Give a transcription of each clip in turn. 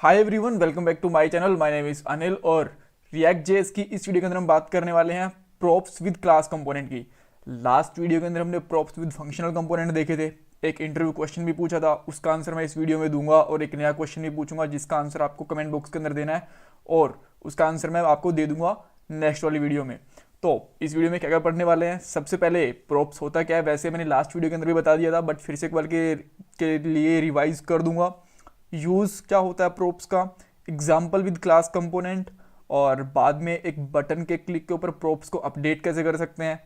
Hi everyone, welcome back to my channel. My name is Anil और React JS की इस video के अंदर हम बात करने वाले हैं प्रॉप्स विद क्लास कंपोनेंट की। लास्ट वीडियो के अंदर हमने प्रॉप्स विद फंक्शनल कंपोनेंट देखे थे। एक इंटरव्यू क्वेश्चन भी पूछा था, उसका आंसर मैं इस वीडियो में दूंगा और एक नया क्वेश्चन भी पूछूंगा जिसका आंसर आपको कमेंट बॉक्स के अंदर देना है और उसका आंसर मैं आपको दे दूंगा नेक्स्ट वाली वीडियो में। तो इस वीडियो में क्या क्या पढ़ने वाले हैं, सबसे पहले प्रॉप्स होता क्या है, वैसे मैंने लास्ट वीडियो के अंदर भी बता दिया था बट फिर से एक बार के लिए रिवाइज कर दूंगा। यूज़ क्या होता है प्रोप्स का, एग्जाम्पल विद क्लास कंपोनेंट, और बाद में एक बटन के क्लिक के ऊपर प्रोप्स को अपडेट कैसे कर सकते हैं,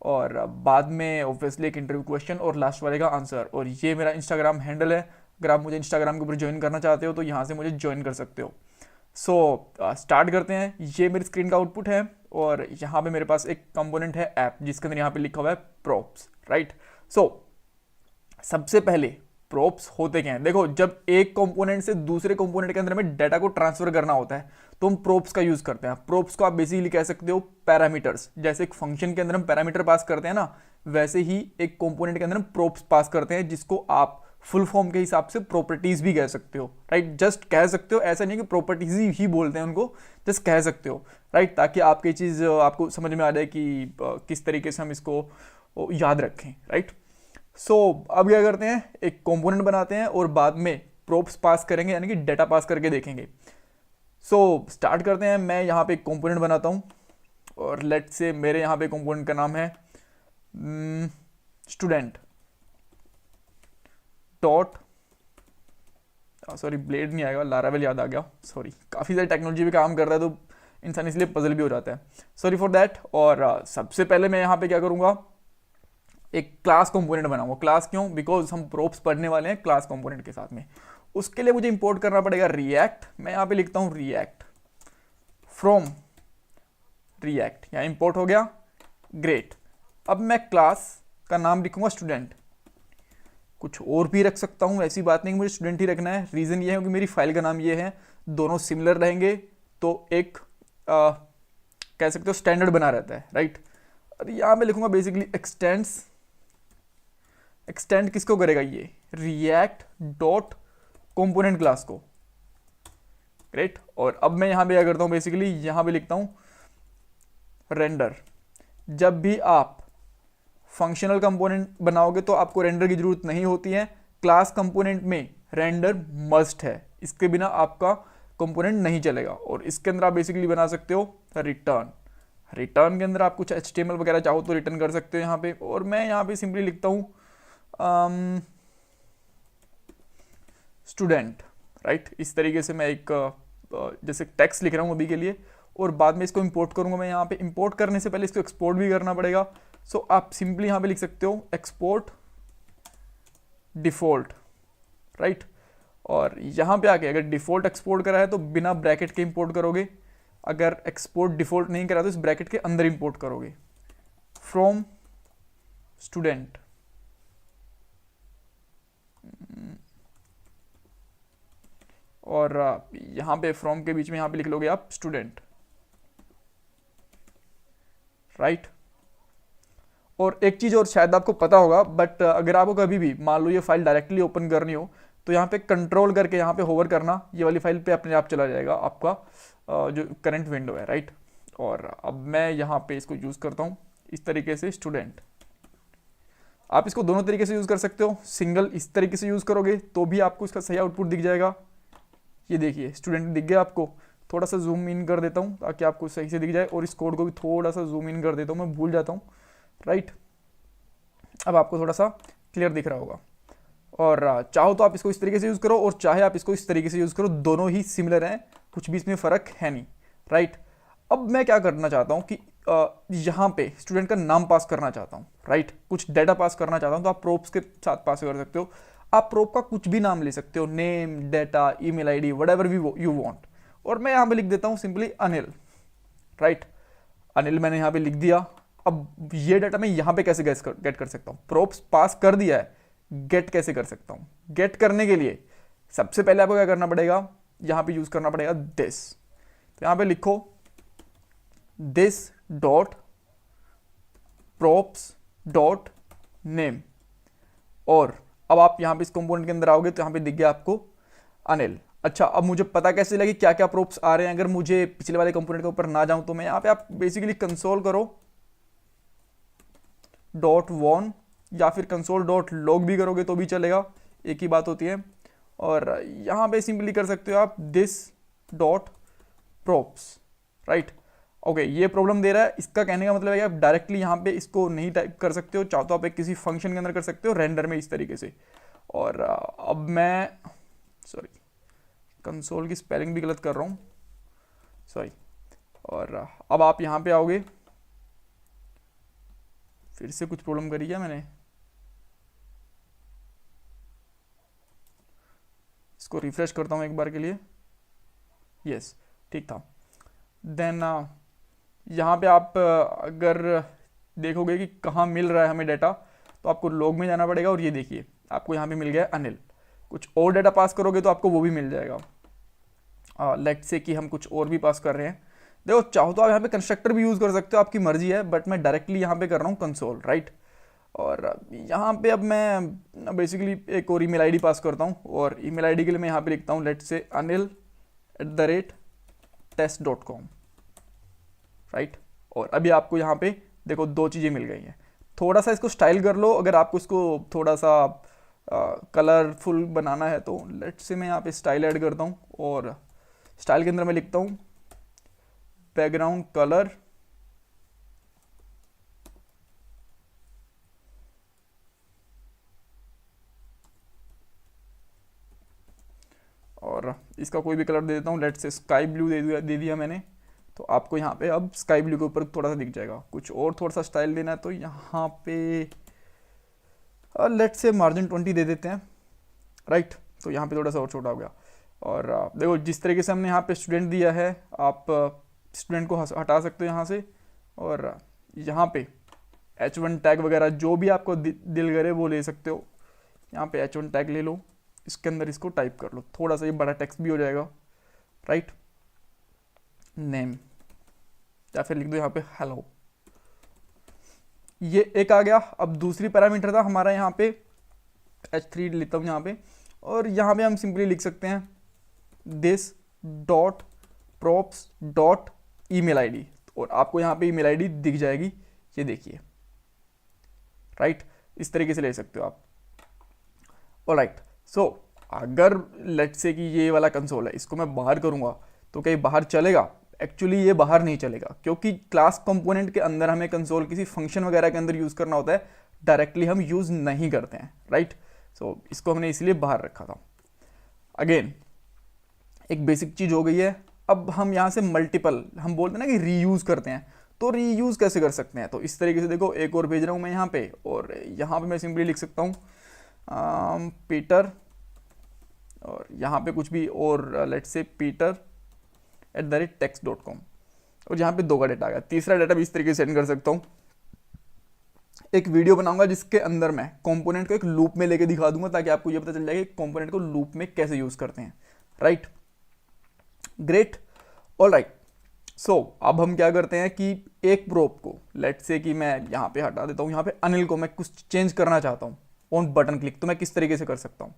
और बाद में ऑब्वियसली एक इंटरव्यू क्वेश्चन और लास्ट वाले का आंसर। और ये मेरा इंस्टाग्राम हैंडल है, अगर आप मुझे इंस्टाग्राम के ऊपर ज्वाइन करना चाहते हो तो यहाँ से मुझे ज्वाइन कर सकते हो। सो स्टार्ट करते हैं। ये मेरी स्क्रीन का आउटपुट है और यहाँ पे मेरे पास एक कंपोनेंट है ऐप जिसके अंदर यहाँ पे लिखा हुआ है प्रोप्स, राइट। सो सबसे पहले प्रोप्स होते क्या हैं, देखो जब एक कंपोनेंट से दूसरे कंपोनेंट के अंदर में डाटा को ट्रांसफर करना होता है तो हम प्रोप्स का यूज करते हैं। प्रोप्स को आप बेसिकली कह सकते हो पैरामीटर्स, जैसे एक फंक्शन के अंदर हम पैरामीटर पास करते हैं ना, वैसे ही एक कंपोनेंट के अंदर हम प्रोप्स पास करते हैं जिसको आप फुल फॉर्म के हिसाब से प्रॉपर्टीज भी कह सकते हो, राइट। जस्ट कह सकते हो, ऐसा नहीं कि प्रॉपर्टीज ही बोलते हैं उनको, जस्ट कह सकते हो, राइट, ताकि आपकी चीज आपको समझ में आ जाए कि किस तरीके से हम इसको याद रखें, राइट। सो अब क्या करते हैं, एक कंपोनेंट बनाते हैं और बाद में प्रोप्स पास करेंगे, यानी कि डेटा पास करके देखेंगे। सो स्टार्ट करते हैं। मैं यहाँ पे एक कंपोनेंट बनाता हूँ और लेट से मेरे यहाँ पे कंपोनेंट का नाम है स्टूडेंट डॉट, सॉरी ब्लेड नहीं आएगा, लारावेल याद आ गया, सॉरी, काफ़ी सारी टेक्नोलॉजी पे काम कर रहा है तो इंसान इसलिए पजल भी हो जाता है, सॉरी फॉर दैट। और सबसे पहले मैं यहाँ पे क्या करूँगा, एक क्लास कंपोनेंट बनाऊंगा। क्लास क्यों, बिकॉज हम प्रोप्स पढ़ने वाले हैं क्लास कंपोनेंट के साथ में। उसके लिए मुझे इंपोर्ट करना पड़ेगा रिएक्ट। मैं यहाँ पे लिखता हूँ रिएक्ट फ्रॉम रिएक्ट, यहाँ इंपोर्ट हो गया, ग्रेट। अब मैं क्लास का नाम लिखूंगा स्टूडेंट, कुछ और भी रख सकता हूँ, ऐसी बात नहीं कि मुझे स्टूडेंट ही रखना है। रीज़न ये है कि मेरी फाइल का नाम ये है, दोनों सिमिलर रहेंगे तो एक कह सकते हो स्टैंडर्ड बना रहता है, राइट। और यहाँ मैं लिखूंगा बेसिकली एक्सटेंड्स, एक्सटेंड किसको करेगा, ये रिएक्ट डॉट कंपोनेंट क्लास को, ग्रेट। और अब मैं यहां पे क्या करता हूं, बेसिकली यहां पे लिखता हूं रेंडर। जब भी आप फंक्शनल कंपोनेंट बनाओगे तो आपको रेंडर की जरूरत नहीं होती है, क्लास कंपोनेंट में रेंडर मस्ट है, इसके बिना आपका कंपोनेंट नहीं चलेगा। और इसके अंदर आप बेसिकली बना सकते हो रिटर्न। रिटर्न के अंदर आप कुछ HTML वगैरह चाहो तो रिटर्न कर सकते हो यहाँ पे। और मैं यहाँ पे सिंपली लिखता हूँ स्टूडेंट, राइट। इस तरीके से मैं एक जैसे टेक्स्ट लिख रहा हूँ अभी के लिए, और बाद में इसको इंपोर्ट करूंगा। मैं यहाँ पे इंपोर्ट करने से पहले इसको एक्सपोर्ट भी करना पड़ेगा। सो आप सिंपली यहाँ पे लिख सकते हो एक्सपोर्ट डिफॉल्ट, राइट। और यहाँ पे आके अगर डिफॉल्ट एक्सपोर्ट करा है तो बिना ब्रैकेट के इंपोर्ट करोगे, अगर एक्सपोर्ट डिफॉल्ट नहीं करा तो इस ब्रैकेट के अंदर इंपोर्ट करोगे, फ्रॉम स्टूडेंट। और यहाँ पे फ्रॉम के बीच में यहाँ पे लिख लोगे आप स्टूडेंट, राइट। और एक चीज़ और शायद आपको पता होगा, बट अगर आपको कभी भी मान लो ये फाइल डायरेक्टली ओपन करनी हो तो यहाँ पे कंट्रोल करके यहाँ पे होवर करना, ये वाली फाइल पे अपने आप चला जाएगा आपका जो करंट विंडो है, राइट। और अब मैं यहाँ पे इसको यूज़ करता हूँ इस तरीके से स्टूडेंट। आप इसको दोनों तरीके से यूज़ कर सकते हो, सिंगल इस तरीके से यूज़ करोगे तो भी आपको इसका सही आउटपुट दिख जाएगा। ये देखिए स्टूडेंट दिख गया आपको। थोड़ा सा जूम इन कर देता हूँ ताकि आपको सही से दिख जाए, और इस कोड को भी थोड़ा सा जूम इन कर देता हूँ, मैं भूल जाता हूँ, राइट। अब आपको थोड़ा सा क्लियर दिख रहा होगा। और चाहो तो आप इसको इस तरीके से यूज़ करो और चाहे आप इसको इस तरीके से यूज़ करो, दोनों ही सिमिलर हैं, कुछ भी इसमें फ़र्क है नहीं, राइट। अब मैं क्या करना चाहता हूँ कि यहाँ पे स्टूडेंट का नाम पास करना चाहता हूँ, राइट। कुछ डाटा पास करना चाहता हूँ तो आप प्रोप्स के साथ पास कर सकते हो। आप प्रोप का कुछ भी नाम ले सकते हो, name, data, email ID, whatever you want. और मैं यहाँ पे लिख देता हूँ सिंपली अनिल, राइट। अनिल मैंने यहाँ पे लिख दिया। अब ये डाटा मैं यहाँ पे कैसे गेट कर सकता हूँ, प्रोप्स पास कर दिया है, गेट कैसे कर सकता हूँ। गेट करने के लिए सबसे पहले आपको क्या करना पड़ेगा, यहाँ पे यूज करना पड़ेगा दिस। तो यहाँ पे लिखो this dot props dot name, और अब आप यहाँ पे इस कंपोनेंट के अंदर आओगे तो यहाँ पे दिख गया आपको अनिल। अच्छा, अब मुझे पता कैसे लगे क्या क्या प्रोप्स आ रहे हैं? अगर मुझे पिछले वाले कंपोनेंट के ऊपर ना जाऊं तो मैं यहाँ पे, आप बेसिकली कंसोल करो .1 या फिर कंसोल .log भी करोगे तो भी चलेगा, एक ही बात होती है। और यहाँ पे सिंपली कर सकते हो आप this dot props, right. Okay, ये प्रॉब्लम दे रहा है, इसका कहने का मतलब है कि आप डायरेक्टली यहाँ पे इसको नहीं टाइप कर सकते हो, चाहो तो आप एक किसी फंक्शन के अंदर कर सकते हो रेंडर में इस तरीके से। और अब मैं सॉरी, कंसोल की स्पेलिंग भी गलत कर रहा हूँ, सॉरी। और अब आप यहाँ पे आओगे, फिर से कुछ प्रॉब्लम करी क्या मैंने? इसको रिफ्रेश करता हूँ एक बार के लिए। यस, ठीक था। देन यहाँ पे आप अगर देखोगे कि कहाँ मिल रहा है हमें डाटा, तो आपको लॉग में जाना पड़ेगा और ये देखिए आपको यहाँ पे मिल गया अनिल। कुछ और डाटा पास करोगे तो आपको वो भी मिल जाएगा। लेट्स से कि हम कुछ और भी पास कर रहे हैं। देखो, चाहो तो आप यहाँ पे कंस्ट्रक्टर भी यूज़ कर सकते हो, आपकी मर्जी है, बट मैं डायरेक्टली यहाँ पे कर रहा हूँ कंसोल, राइट। और यहाँ पे अब मैं बेसिकली एक और ईमेल आईडी पास करता हूँ, और ईमेल आईडी के लिए मैं यहाँ पे लिखता हूँ लेट्स से anil@test.com, राइट। और अभी आपको यहाँ पे देखो दो चीज़ें मिल गई हैं। थोड़ा सा इसको स्टाइल कर लो, अगर आपको इसको थोड़ा सा कलरफुल बनाना है तो लेट्स से मैं यहाँ पे स्टाइल ऐड करता हूँ, और स्टाइल के अंदर मैं लिखता हूँ बैकग्राउंड कलर और इसका कोई भी कलर दे देता हूँ, लेट्स से स्काई ब्लू दे दिया मैंने। तो आपको यहाँ पे अब स्काई ब्लू के ऊपर थोड़ा सा दिख जाएगा। कुछ और थोड़ा सा स्टाइल देना है तो यहाँ पे लेट्स से मार्जिन 20 दे देते हैं, राइट। तो यहाँ पे थोड़ा सा और छोटा हो गया। और देखो जिस तरीके से हमने यहाँ पे स्टूडेंट दिया है, आप स्टूडेंट को हटा सकते हो यहाँ से, और यहाँ पे H1 टैग वगैरह जो भी आपको दिल करे वो ले सकते हो। यहाँ पे H1 टैग ले लो, इसके अंदर इसको टाइप कर लो, थोड़ा सा ये बड़ा टेक्स्ट भी हो जाएगा, राइट। नेम या फिर लिख दो यहाँ पे हेलो, ये एक आ गया। अब दूसरी पैरामीटर था हमारा यहाँ पे H3 लेता हूँ यहाँ पे, और यहाँ पे हम सिंपली लिख सकते हैं this dot props dot email ID, और आपको यहाँ पे ईमेल आईडी दिख जाएगी, ये देखिए, राइट। इस तरीके से ले सकते हो आप। ऑलराइट, सो अगर लेट्स से कि ये वाला कंसोल है, इसको मैं बाहर करूँगा तो क्या ये बाहर चलेगा? एक्चुअली ये बाहर नहीं चलेगा, क्योंकि क्लास कंपोनेंट के अंदर हमें कंसोल किसी फंक्शन वगैरह के अंदर यूज़ करना होता है, डायरेक्टली हम यूज़ नहीं करते हैं, राइट। सो इसको हमने इसलिए बाहर रखा था। अगेन एक बेसिक चीज़ हो गई है। अब हम यहाँ से मल्टीपल, हम बोलते हैं ना कि रीयूज़ करते हैं, तो रीयूज़ कैसे कर सकते हैं? तो इस तरीके से देखो, एक और भेज रहा हूँ मैं यहाँ पे, और यहाँ पे मैं सिंपली लिख सकता हूँ पीटर, और यहाँ पे कुछ भी और लेट्स से peter@text.com, और यहाँ पे 2 का डेटा आ गया। तीसरा डेटा भी इस तरीके से सेंड कर सकता हूँ। एक वीडियो बनाऊंगा जिसके अंदर मैं कंपोनेंट को एक लूप में लेके दिखा दूंगा, ताकि आपको ये पता चल जाए कि कंपोनेंट को लूप में कैसे यूज़ करते हैं, राइट। Great, alright. सो अब हम क्या करते हैं कि एक प्रोप को लेट्स से कि मैं यहाँ पे हटा देता हूँ, यहाँ पे अनिल को मैं कुछ चेंज करना चाहता हूँ ऑन बटन क्लिक, तो मैं किस तरीके से कर सकता हूँ?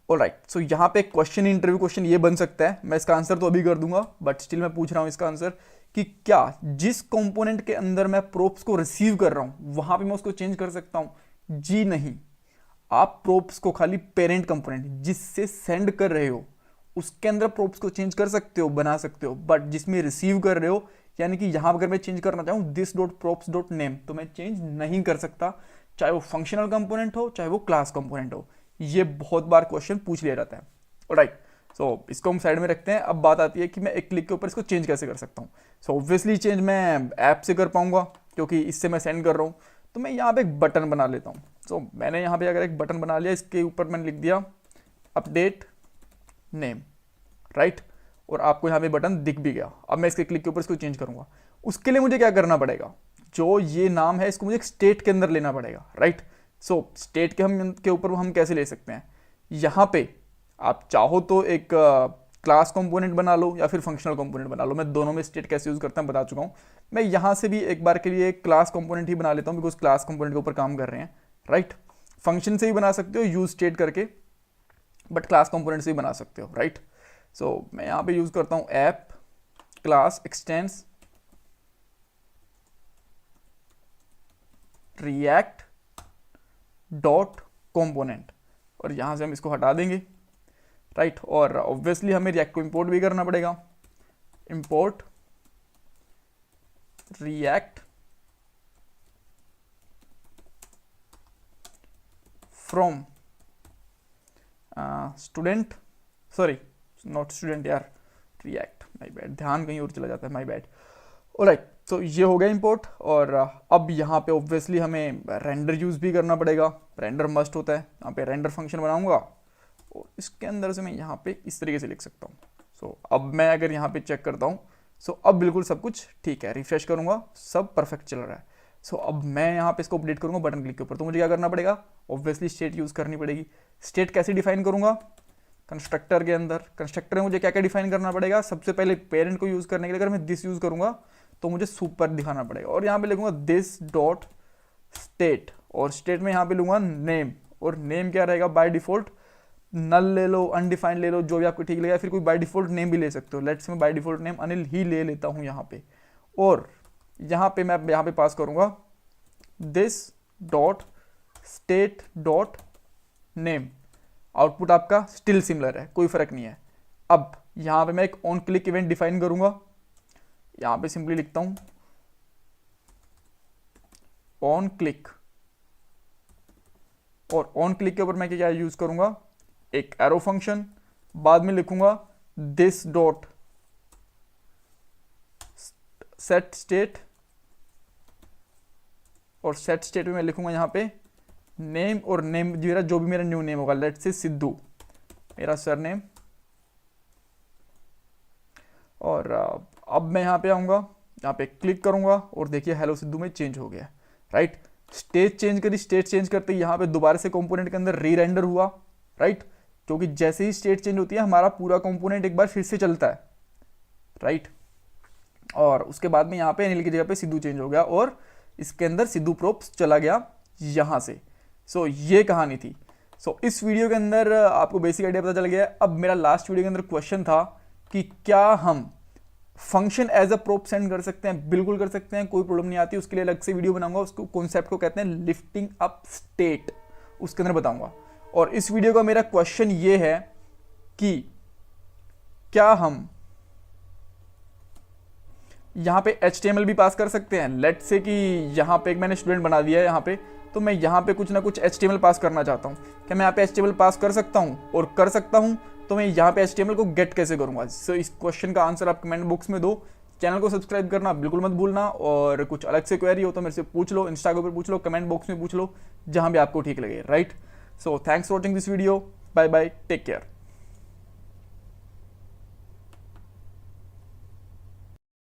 ऑलराइट, सो यहाँ पे क्वेश्चन, इंटरव्यू क्वेश्चन ये बन सकता है। मैं इसका आंसर तो अभी कर दूंगा, बट स्टिल मैं पूछ रहा हूँ इसका आंसर कि क्या जिस कंपोनेंट के अंदर मैं प्रोप्स को रिसीव कर रहा हूँ वहां पे मैं उसको चेंज कर सकता हूँ? जी नहीं। आप प्रोप्स को खाली पेरेंट कंपोनेंट जिससे सेंड कर रहे हो उसके अंदर प्रोप्स को चेंज कर सकते हो, बना सकते हो, बट जिसमें रिसीव कर रहे हो, यानी कि यहां अगर मैं चेंज करना चाहूँ this dot props dot name, तो मैं चेंज नहीं कर सकता, चाहे वो फंक्शनल कंपोनेंट हो चाहे वो क्लास कंपोनेंट हो। ये बहुत बार क्वेश्चन पूछ लिया जाता है, ऑलराइट। सो इसको हम साइड में रखते हैं। अब बात आती है कि मैं एक क्लिक के ऊपर इसको चेंज कैसे कर सकता हूँ। सो ऑब्वियसली चेंज मैं ऐप से कर पाऊंगा, क्योंकि इससे मैं सेंड कर रहा हूँ। तो मैं यहाँ पे एक बटन बना लेता हूँ। सो मैंने यहाँ पे अगर एक बटन बना लिया, इसके ऊपर मैंने लिख दिया अपडेट नेम, राइट, और आपको यहाँ पे बटन दिख भी गया। अब मैं इसके क्लिक के ऊपर इसको चेंज करूँगा, उसके लिए मुझे क्या करना पड़ेगा? जो ये नाम है इसको मुझे एक स्टेट के अंदर लेना पड़ेगा, राइट। सो स्टेट के ऊपर हम कैसे ले सकते हैं? यहाँ पे आप चाहो तो एक क्लास कंपोनेंट बना लो या फिर फंक्शनल कंपोनेंट बना लो। मैं दोनों में स्टेट कैसे यूज़ करता हूँ बता चुका हूँ। मैं यहाँ से भी एक बार के लिए एक क्लास कंपोनेंट ही बना लेता हूँ, बिकॉज क्लास कंपोनेंट के ऊपर काम कर रहे हैं, राइट। फंक्शन से ही बना सकते हो यूज स्टेट करके, बट क्लास कंपोनेंट्स भी बना सकते हो, राइट। सो मैं यहाँ पे यूज़ करता हूँ app class expanse react dot component, और यहाँ से हम इसको हटा देंगे, राइट। और ऑब्वियसली हमें रिएक्ट को इंपोर्ट भी करना पड़ेगा, import react from student, sorry not student यार, रिएक्ट, माय बैड, ध्यान कहीं और चला जाता है, माय बैड। ऑलराइट, तो ये हो गया इंपोर्ट। और अब यहाँ पे ऑब्वियसली हमें रेंडर यूज़ भी करना पड़ेगा, रेंडर मस्ट होता है। यहाँ पे रेंडर फंक्शन बनाऊंगा और इसके अंदर से मैं यहाँ पे इस तरीके से लिख सकता हूँ। सो अब मैं अगर यहाँ पे चेक करता हूँ, सो अब बिल्कुल सब कुछ ठीक है, रिफ्रेश करूँगा, सब परफेक्ट चल रहा है। सो अब मैं यहाँ पे इसको अपडेट करूँगा बटन क्लिक के ऊपर, तो मुझे क्या करना पड़ेगा, ऑब्वियसली स्टेट यूज़ करनी पड़ेगी। स्टेट कैसे डिफाइन करूँगा, कंस्ट्रक्टर के अंदर। कंस्ट्रक्टर में मुझे क्या क्या डिफाइन करना पड़ेगा, सबसे पहले पेरेंट को यूज़ करने के लिए अगर मैं दिस यूज़ करूँगा तो मुझे सुपर दिखाना पड़ेगा, और यहाँ पे लिखूंगा दिस डॉट स्टेट, और स्टेट में यहाँ पे लूँगा नेम, और नेम क्या रहेगा बाय डिफ़ॉल्ट, नल ले लो, अनडिफाइंड ले लो, जो भी आपको ठीक लगेगा, फिर कोई बाय डिफ़ॉल्ट नेम भी ले सकते हो। लेट्स मैं बाय डिफ़ॉल्ट नेम अनिल ही ले लेता हूँ यहाँ पे, और यहाँ पे मैं यहाँ पे पास करूँगा this dot state dot name. Output आपका स्टिल सिमिलर है, कोई फर्क नहीं है। अब यहाँ पे मैं एक ऑन क्लिक इवेंट डिफाइन करूँगा, यहाँ पे सिंपली लिखता हूँ ऑन क्लिक, और ऑन क्लिक के ऊपर मैं क्या यूज़ करूँगा, एक एरो फंक्शन, बाद में लिखूंगा दिस डॉट सेट स्टेट, और सेट स्टेट में मैं लिखूंगा यहाँ पे नेम, और नेम मेरा जो भी मेरा न्यू नेम होगा, लेट्स से सिद्धू मेरा सरनेम। और अब मैं यहाँ पे आऊँगा, यहाँ पे क्लिक करूँगा, और देखिए हेलो सिद्धू में चेंज हो गया, राइट। स्टेट चेंज करी, स्टेट चेंज करते ही यहाँ पे दोबारा से कंपोनेंट के अंदर री रेंडर हुआ, राइट, क्योंकि जैसे ही स्टेट चेंज होती है हमारा पूरा कंपोनेंट एक बार फिर से चलता है, राइट। और उसके बाद में यहाँ पे अनिल की जगह पे सिद्धू चेंज हो गया, और इसके अंदर सिद्धू प्रोप्स चला गया यहाँ से। सो ये कहानी थी। सो इस वीडियो के अंदर आपको बेसिक आइडिया पता चल गया। अब मेरा लास्ट वीडियो के अंदर क्वेश्चन था कि क्या हम function as a prop send कर सकते हैं। बिल्कुल कर सकते हैं, कोई प्रॉब्लम नहीं आती। उसके लिए अलग से वीडियो बनाऊंगा, उसको कॉन्सेप्ट को कहते हैं लिफ्टिंग अप स्टेट, उसके अंदर बताऊंगा। और इस वीडियो का मेरा क्वेश्चन ये है कि क्या हम यहाँ पे HTML भी पास कर सकते हैं। लेट्स से कि यहाँ पे एक मैंने स्टूडेंट बना दिया है यहाँ पे, तो मैं यहाँ पे कुछ ना कुछ HTML पास करना चाहता हूँ। क्या मैं यहाँ पे HTML पास कर सकता हूँ? और कर सकता हूँ तो मैं यहाँ पे HTML को गेट कैसे करूँगा? सो इस क्वेश्चन का आंसर आप कमेंट बॉक्स में दो। चैनल को सब्सक्राइब करना बिल्कुल मत भूलना, और कुछ अलग से क्वेरी हो तो मेरे से पूछ लो, इंस्टा के ऊपर पूछ लो, कमेंट बॉक्स में पूछ लो, जहाँ भी आपको ठीक लगे, right. So thanks for watching this video, bye bye, take care.